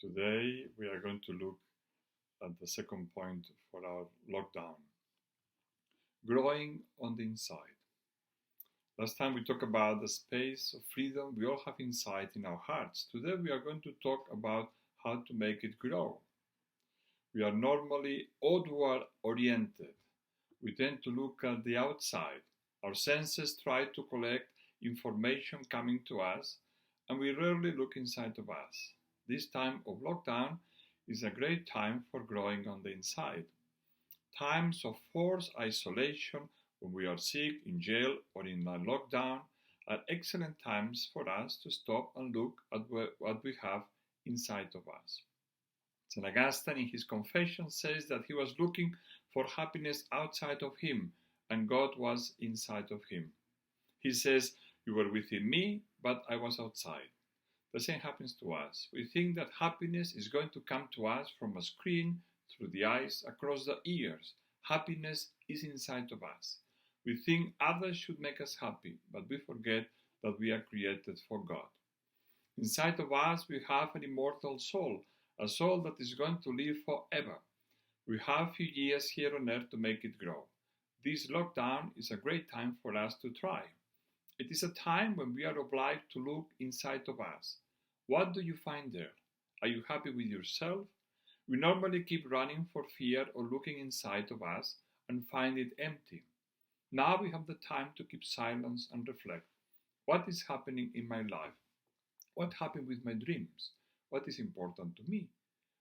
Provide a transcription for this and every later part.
Today we are going to look at the second point for our lockdown, growing on the inside. Last time we talked about the space of freedom we all have inside in our hearts. Today we are going to talk about how to make it grow. We are normally outward oriented. We tend to look at the outside. Our senses try to collect information coming to us, and we rarely look inside of us. This time of lockdown is a great time for growing on the inside. Times of forced isolation, when we are sick, in jail, or in a lockdown, are excellent times for us to stop and look at what we have inside of us. St. Augustine, in his Confession, says that he was looking for happiness outside of him, and God was inside of him. He says, "You were within me, but I was outside." The same happens to us. We think that happiness is going to come to us from a screen, through the eyes, across the ears. Happiness is inside of us. We think others should make us happy, but we forget that we are created for God. Inside of us we have an immortal soul, a soul that is going to live forever. We have a few years here on earth to make it grow. This lockdown is a great time for us to try. It is a time when we are obliged to look inside of us. What do you find there? Are you happy with yourself? We normally keep running for fear or looking inside of us and find it empty. Now we have the time to keep silence and reflect. What is happening in my life? What happened with my dreams? What is important to me?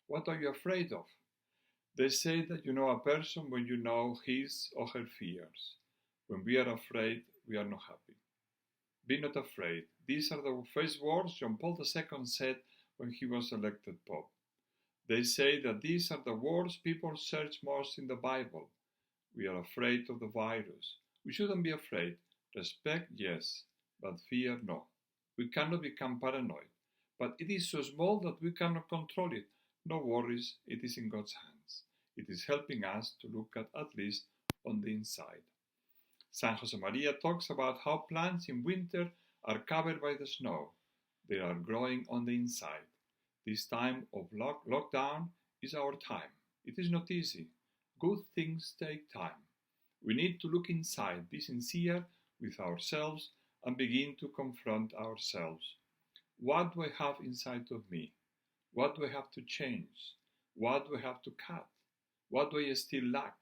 What are you afraid of? They say that you know a person when you know his or her fears. When we are afraid, we are not happy. Be not afraid. These are the first words John Paul II said when he was elected Pope. They say that these are the words people search most in the Bible. We are afraid of the virus. We shouldn't be afraid. Respect, yes, but fear, no. We cannot become paranoid. But it is so small that we cannot control it. No worries, it is in God's hands. It is helping us to look at least on the inside. San Josemaria talks about how plants in winter are covered by the snow. They are growing on the inside. This time of lockdown is our time. It is not easy. Good things take time. We need to look inside, be sincere with ourselves, and begin to confront ourselves. What do I have inside of me? What do I have to change? What do I have to cut? What do I still lack?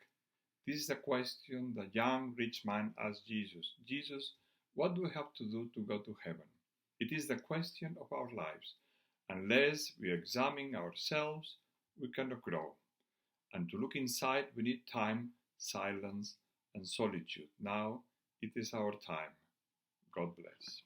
This is the question the young rich man asked Jesus. Jesus, what do we have to do to go to heaven? It is the question of our lives. Unless we examine ourselves, we cannot grow. And to look inside, we need time, silence, and solitude. Now it is our time. God bless.